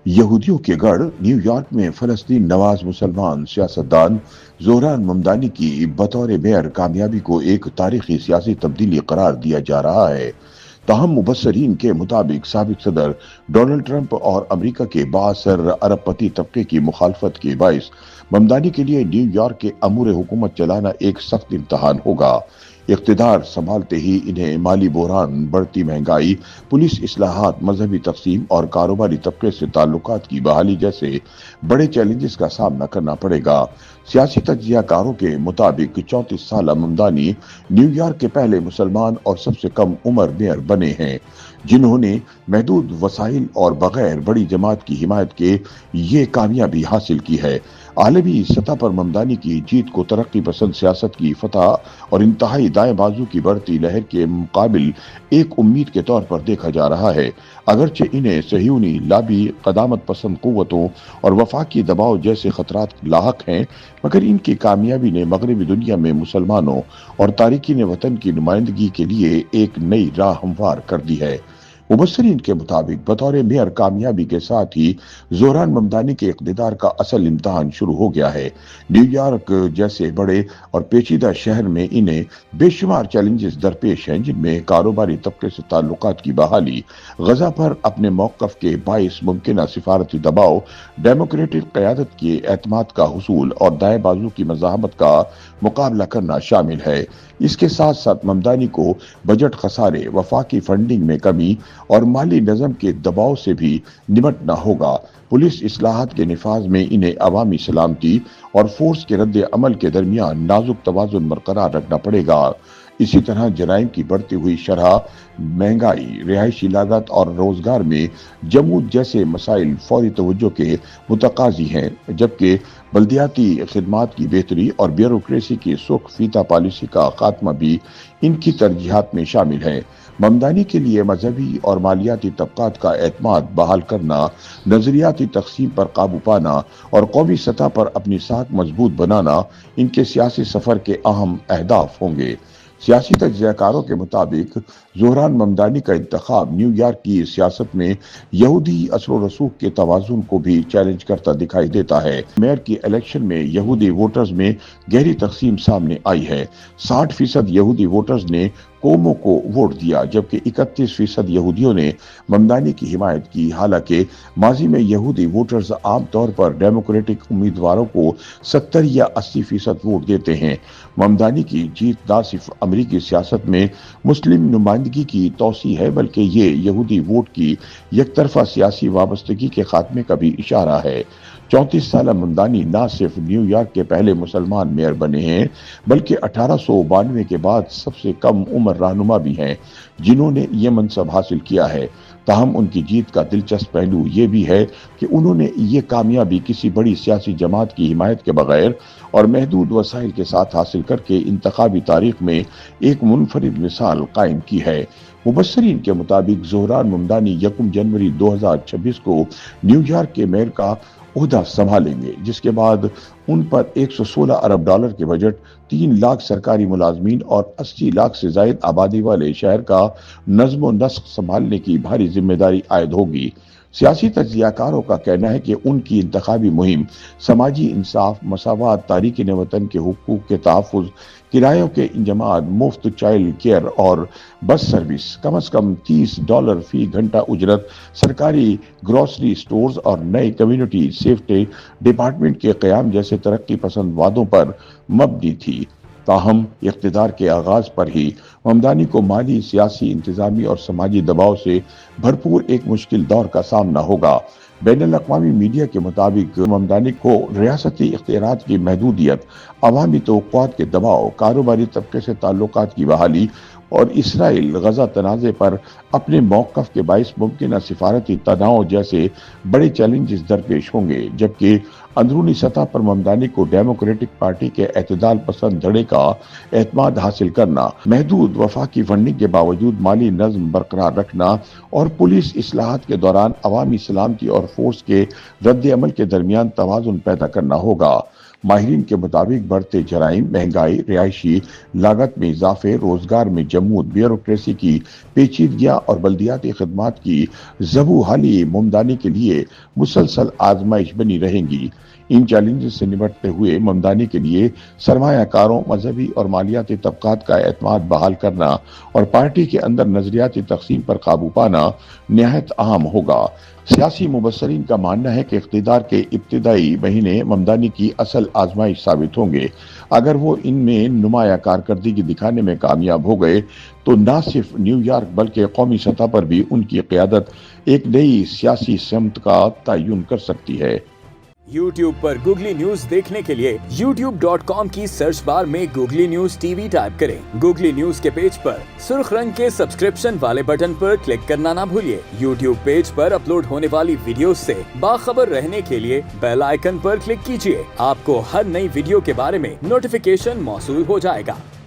یہودیوں کے گڑھ نیو یارک میں فلسطین نواز مسلمان سیاستدان زہران ممدانی کی بطور میئر کامیابی کو ایک تاریخی سیاسی تبدیلی قرار دیا جا رہا ہے۔ تاہم مبصرین کے مطابق سابق صدر ڈونلڈ ٹرمپ اور امریکہ کے بااثر عرب پتی طبقے کی مخالفت کے باعث ممدانی کے لیے نیو یارک کے امور حکومت چلانا ایک سخت امتحان ہوگا۔ اقتدار سنبھالتے ہی انہیں مالی بحران، بڑھتی مہنگائی، پولیس اصلاحات، مذہبی تقسیم اور کاروباری طبقے سے تعلقات کی بحالی جیسے بڑے چیلنجز کا سامنا کرنا پڑے گا۔ سیاسی تجزیہ کاروں کے مطابق 34 سالہ ممدانی نیو یارک کے پہلے مسلمان اور سب سے کم عمر میئر بنے ہیں، جنہوں نے محدود وسائل اور بغیر بڑی جماعت کی حمایت کے یہ کامیابی حاصل کی ہے۔ عالمی سطح پر ممدانی کی جیت کو ترقی پسند سیاست کی فتح اور انتہائی دائیں بازو کی بڑھتی لہر کے مقابل ایک امید کے طور پر دیکھا جا رہا ہے۔ اگرچہ انہیں صہیونی لابی، قدامت پسند قوتوں اور وفاقی دباؤ جیسے خطرات لاحق ہیں، مگر ان کی کامیابی نے مغربی دنیا میں مسلمانوں اور تارکین وطن کی نمائندگی کے لیے ایک نئی راہ ہموار کر دی ہے۔ مبصرین کے مطابق بطور میئر کامیابی کے ساتھ ہی زہران ممدانی کے اقتدار کا اصل امتحان شروع ہو گیا ہے۔ نیو یارک جیسے بڑے اور پیچیدہ شہر میں انہیں بے شمار چیلنجز درپیش ہیں، جن میں کاروباری طبقے سے تعلقات کی بحالی، غزہ پر اپنے موقف کے باعث ممکنہ سفارتی دباؤ، ڈیموکریٹک قیادت کے اعتماد کا حصول اور دائیں بازو کی مزاحمت کا مقابلہ کرنا شامل ہے۔ اس کے ساتھ ساتھ ممدانی کو بجٹ خسارے، وفاقی فنڈنگ میں کمی اور مالی نظم کے دباؤ سے بھی نمٹنا ہوگا۔ پولیس اصلاحات کے نفاذ میں انہیں عوامی سلامتی اور فورس کے رد عمل کے درمیان نازک توازن برقرار رکھنا پڑے گا۔ اسی طرح جرائم کی بڑھتی ہوئی شرح، مہنگائی، رہائشی لاگت اور روزگار میں جمود جیسے مسائل فوری توجہ کے متقاضی ہیں، جبکہ بلدیاتی خدمات کی بہتری اور بیوروکریسی کی سرخ فیتہ پالیسی کا خاتمہ بھی ان کی ترجیحات میں شامل ہے۔ ممدانی کے لیے مذہبی اور مالیاتی طبقات کا اعتماد بحال کرنا، نظریاتی تقسیم پر قابو پانا اور قومی سطح پر اپنی ساکھ مضبوط بنانا ان کے سیاسی سفر کے اہم اہداف ہوں گے۔ سیاسی تجزیہ کاروں کے مطابق زہران ممدانی کا انتخاب نیو یارک کی سیاست میں یہودی اثر و رسوخ کے توازن کو بھی چیلنج کرتا دکھائی دیتا ہے۔ میئر کی الیکشن میں یہودی ووٹرز میں گہری تقسیم سامنے آئی ہے۔ 60% یہودی ووٹرز نے کومو کو ووٹ دیا، جبکہ 31% یہودیوں نے ممدانی کی حمایت کی۔ حالانکہ ماضی میں یہودی ووٹرز عام طور پر ڈیموکریٹک امیدواروں کو 70 یا 80% ووٹ دیتے ہیں۔ ممدانی کی جیت نہ صرف امریکی سیاست میں مسلم نمائندگی کی توسیع ہے، بلکہ یہ یہودی ووٹ کی یک طرفہ سیاسی وابستگی کے خاتمے کا بھی اشارہ ہے۔ 34 سالہ ممدانی نہ صرف نیو یارک کے پہلے مسلمان میئر بنے ہیں، بلکہ 1892 کے بعد سب سے کم عمر رہنما بھی ہیں جنہوں نے یہ منصب حاصل کیا ہے۔ تاہم ان کی جیت کا دلچسپ پہلو یہ بھی ہے کہ انہوں نے یہ کامیابی کسی بڑی سیاسی جماعت کی حمایت کے بغیر اور محدود وسائل کے ساتھ حاصل کر کے انتخابی تاریخ میں ایک منفرد مثال قائم کی ہے۔ مبصرین کے مطابق زہران ممدانی 1 جنوری 2026 کو نیو یارک کے میئر کا عہدہ سنبھالیں گے، جس کے بعد ان پر 116 ارب ڈالر کے بجٹ، 3 لاکھ سرکاری ملازمین اور 80 لاکھ سے زائد آبادی والے شہر کا نظم و نسق سنبھالنے کی بھاری ذمہ داری عائد ہوگی۔ سیاسی تجزیہ کاروں کا کہنا ہے کہ ان کی انتخابی مہم سماجی انصاف، مساوات، تارکین وطن کے حقوق کے تحفظ، کرایوں کے انجماد، مفت چائلڈ کیئر اور بس سروس، کم از کم $30 فی گھنٹہ اجرت، سرکاری گروسری سٹورز اور نئے کمیونٹی سیفٹی ڈپارٹمنٹ کے قیام جیسے ترقی پسند وعدوں پر مبنی تھی۔ تاہم اقتدار کے آغاز پر ہی ممدانی کو مالی، سیاسی، انتظامی اور سماجی دباؤ سے بھرپور ایک مشکل دور کا سامنا ہوگا۔ بین الاقوامی میڈیا کے مطابق ممدانی کو ریاستی اختیارات کی محدودیت، عوامی توقعات کے دباؤ، کاروباری طبقے سے تعلقات کی بحالی اور اسرائیل غزہ تنازع پر اپنے موقف کے باعث ممکنہ سفارتی تناؤ جیسے بڑے چیلنجز درپیش ہوں گے، جبکہ اندرونی سطح پر ممدانی کو ڈیموکریٹک پارٹی کے اعتدال پسند دھڑے کا اعتماد حاصل کرنا، محدود وفاقی فنڈنگ کے باوجود مالی نظم برقرار رکھنا اور پولیس اصلاحات کے دوران عوامی سلامتی اور فورس کے رد عمل کے درمیان توازن پیدا کرنا ہوگا۔ ماہرین کے مطابق بڑھتے جرائم، مہنگائی، رہائشی لاگت میں اضافے، روزگار میں جمود، بیوروکریسی کی پیچیدگیاں اور بلدیاتی خدمات کی ضبو حالی ممدانی کے لیے مسلسل آزمائش بنی رہیں گی۔ ان چیلنجز سے نمٹتے ہوئے ممدانی کے لیے سرمایہ کاروں، مذہبی اور مالیاتی طبقات کا اعتماد بحال کرنا اور پارٹی کے اندر نظریاتی تقسیم پر قابو پانا نہایت اہم ہوگا۔ سیاسی مبصرین کا ماننا ہے کہ اقتدار کے ابتدائی مہینے ممدانی کی اصل آزمائش ثابت ہوں گے۔ اگر وہ ان میں نمایاں کارکردگی دکھانے میں کامیاب ہو گئے تو نہ صرف نیو یارک بلکہ قومی سطح پر بھی ان کی قیادت ایک نئی سیاسی سمت کا تعین کر سکتی ہے۔ YouTube پر گوگلی نیوز دیکھنے کے لیے youtube.com کی سرچ بار میں googly news T V type کریں۔ گوگلی نیوز کے پیج پر سرخ رنگ کے سبسکرپشن والے بٹن پر کلک کرنا نہ بھولیے۔ YouTube پیج پر اپلوڈ ہونے والی ویڈیوز سے باخبر رہنے کے لیے بیل آئیکن پر کلک کیجیے۔ آپ کو ہر نئی ویڈیو کے بارے میں نوٹیفیکیشن موصول ہو جائے گا۔